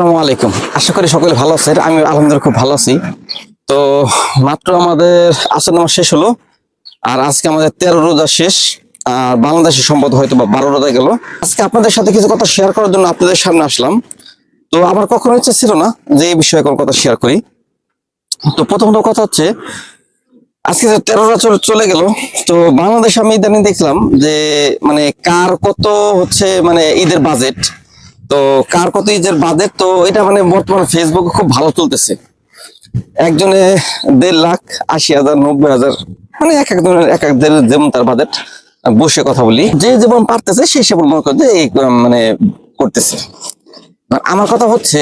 আসসালামু আলাইকুম। আশা করি সকলে ভালো আছেন। আমি আলহামদুলিল্লাহ খুব ভালো আছি। তো মাত্র আমাদের আসর নামাজ শেষ হলো। আর আজকে আমাদের 13 রোজা শেষ। আর বাংলাদেশে সম্ভবত হয়তো বা 12 রোজা গেল। আজকে আপনাদের সাথে কিছু কথা শেয়ার করার জন্য আপনাদের সামনে আসলাম। তো আমার কখনো ইচ্ছা ছিল না যে এই বিষয়ে কোনো কথা শেয়ার করি। তো প্রথমত কথা হচ্ছে আজকে যে 13 রোজা চলে গেল। তো বাংলাদেশে আমি ইদানিং দেখলাম যে মানে কার কত হচ্ছে মানে ঈদের বাজেট। তো কার কত ঈদের বাজেট, তো এটা মানে বর্তমানে ফেসবুকে খুব ভালো চলতেছে। একজনে 1.5 লাখ, 80,000, 90,000, মানে এক একজনের এক এক যেমন তার বাজেট। বসে কথা বলি, যে যেমন পারতেছে সে সেমন মনে করে এই মানে করতেছে। আর আমার কথা হচ্ছে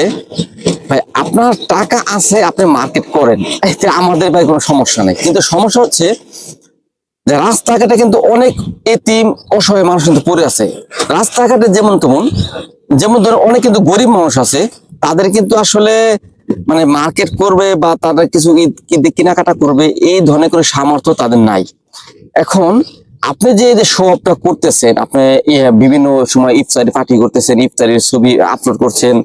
ভাই, আপনার টাকা আছে, আপনি মার্কেট করেন, এতে আমাদের ভাই কোনো সমস্যা নেই। কিন্তু সমস্যা হচ্ছে যে রাস্তাঘাটে কিন্তু অনেক এতিম অসহায় মানুষ কিন্তু পড়ে আছে। রাস্তাঘাটে যেমন তেমন, যেমন ধরো অনেক কিন্তু গরিব মানুষ আছে, তাদের কিন্তু আসলে মানে মার্কেট করবে বা তাদের কিছু কেনাকাটা করবে এই ধরনের করে সামর্থ্য তাদের নাই। এখন আপনি যে যে শো অফটা করতেছেন, আপনি বিভিন্ন সময় ইফতারি পার্টি করতেছেন, ইফতারির ছবি আপলোড করছেন,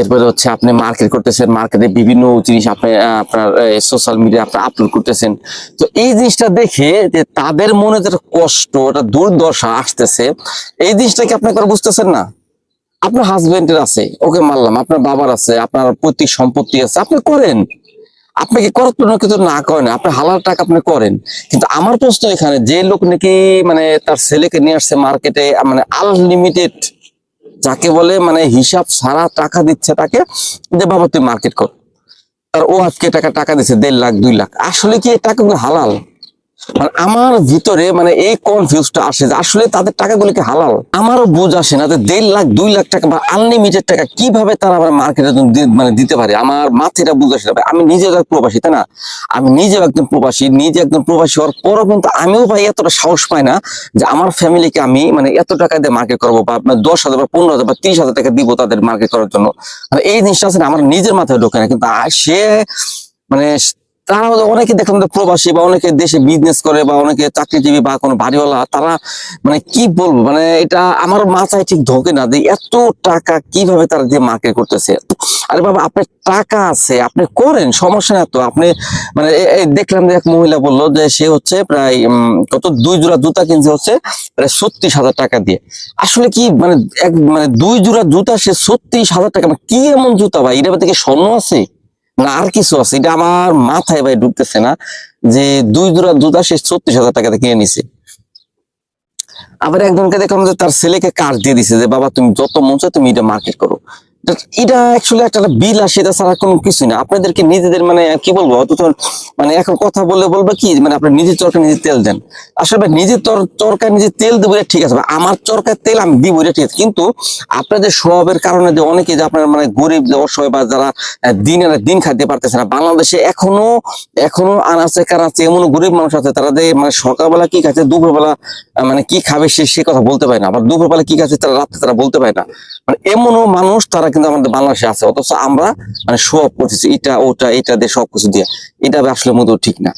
এরপরে হচ্ছে আপনি মার্কেট করতেছেন, মার্কেটে বিভিন্ন জিনিস আপনি আপনার সোশ্যাল মিডিয়া আপনি আপলোড করতেছেন। তো এই জিনিসটা দেখে যে তাদের মনে যেটা কষ্ট, একটা দুর্দশা আসতেছে, এই জিনিসটা কি আপনি করে বুঝতেছেন না? আপনার হাজবেন্ডের আছে, ওকে মানলাম, আপনার বাবার আছে, আপনার পৈতৃক সম্পত্তি আছে, আপনি করেন। আপনি কি করার জন্য কিছু না করেন, আপনি হালাল টাকা আপনি করেন। কিন্তু আমার প্রশ্ন এখানে, যে লোক নাকি মানে তার ছেলেকে নিয়ে আসছে মার্কেটে, মানে আনলিমিটেড, যাকে বলে মানে হিসাব সারা টাকা দিচ্ছে তাকে, যে বাবা তুই মার্কেট কর। আর ও আজকে টাকা দিচ্ছে 1.5 লাখ, 2 লাখ, আসলে কি এই টাকাগুলো হালাল? মানে আমার ভিতরে মানে এই কনফিউজটা আসে যে আসলে তাদের টাকাগুলো কি হালাল? আমারও বুঝ আসে না যে 1.5 লাখ, 2 লাখ টাকা বা আনলিমিটেড টাকা কিভাবে তারা আবার মার্কেটে মানে দিতে পারে। আমার মাথাটা বুঝ আসে না। আমি নিজেও এক প্রবাসী, তাই না? আমি নিজেও একজন প্রবাসী, নিজে একজন প্রবাসী হওয়ার পরও কিন্তু আমিও ভাই এতটা সাহস পাই না যে আমার ফ্যামিলিকে আমি মানে এত টাকা দিয়ে মার্কেট করবো, বা 10,000 বা 15,000 বা 30,000 টাকা দিব তাদের মার্কেট করার জন্য। মানে এই জিনিসটা আছে না, আমার নিজের মাথায় ঢোকে না। কিন্তু সে মানে তারা অনেকে দেখলাম যে প্রবাসী বা অনেকে দেশে বিজনেস করে বা অনেকে চাকরিজীবী বা কোনো বাড়িওয়ালা, তারা মানে কি বলবো, মানে এটা আমার মাথায় ঠিক ঢোকে না যে এত টাকা কিভাবে তারা দিয়ে মার্কেট করতেছে। আরে বাবা, আপনার টাকা আছে, আপনি করেন, সমস্যা না তো। আপনি মানে দেখলাম যে এক মহিলা বললো যে সে হচ্ছে প্রায় কত 2 জোড়া জুতা কিনছে হচ্ছে প্রায় 36,000 টাকা দিয়ে। আসলে কি মানে মানে 2 জোড়া জুতা সে 36,000 টাকা, মানে কি এমন জুতা ভাই? এটা থেকে স্বর্ণ আছে না আর কিছু আছে? এটা আমার মাথায় ভাই ঢুকতেছে না যে 2 জোড়া জুতা সে 36,000 টাকাতে কিনে নিছে। আবার একজনকে দেখলাম যে তার ছেলেকে কার্ড দিয়ে দিছে যে বাবা তুমি যত মন চায় তুমি এটা মার্কেট করো। এটা অ্যাকচুয়ালি একটা বিল আসে, এটা ছাড়া কোনো কিছু না। আপনাদেরকে নিজেদের মানে কি বলবো, অত মানে এখন কথা বলবে কি মানে আপনি নিজের চরকায় নিজে তেল দেন। আসলে ভাই নিজের চরকায় নিজে তেল দেবো এটা ঠিক আছে, আমার চরকায় তেল আমি দিব এটা ঠিক আছে। কিন্তু আপনাদের স্বভাবের কারণে যে অনেকে যে আপনার মানে গরিব যে অসহায় বা যারা দিন খাইতে পারতেছে না, বাংলাদেশে এখনো আনাচে কানাচে এমন গরিব মানুষ আছে, তারা যে মানে সকালবেলা কি খাচ্ছে, দুপুরবেলা মানে কি খাবে সে কথা বলতে পারে না, আবার দুপুরবেলা কি খাচ্ছে তারা রাত্রে তারা বলতে পারে না। মানে এমনও মানুষ তারা কিন্তু আমাদের বাংলাদেশে আছে, অথচ আমরা মানে শো অফ করতেছি এটা ওটা এটা দিয়ে সবকিছু দিয়ে। এটা আসলে মোটেও ঠিক না।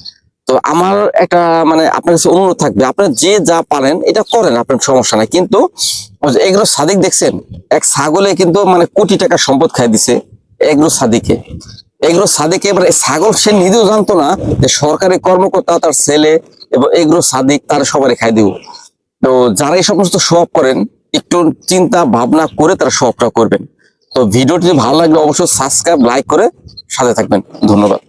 তো আমার একটা মানে আপনার কাছে অনুরোধ থাকবে, আপনারা যে যা পারেন এটা করেন, আপনার সমস্যা নাই। কিন্তু এগুলো সাদিক দেখছেন, এক ছাগলে কিন্তু মানে কোটি টাকা সম্পদ খাই দিছে এগুলো সাদিকে। এগুলো সাদিকে এবার ছাগল সে নিজেও জানতো না যে সরকারি কর্মকর্তা তার ছেলে এবং এগুলো সাদিক তার সবারই খাই দিব। তো যারা এই সমস্ত শো অফ করেন, একটু চিন্তা ভাবনা করে তারা শো অফটা করবেন। তো ভিডিওটি ভালো লাগলে অবশ্যই সাবস্ক্রাইব লাইক করে সাথে থাকবেন। ধন্যবাদ।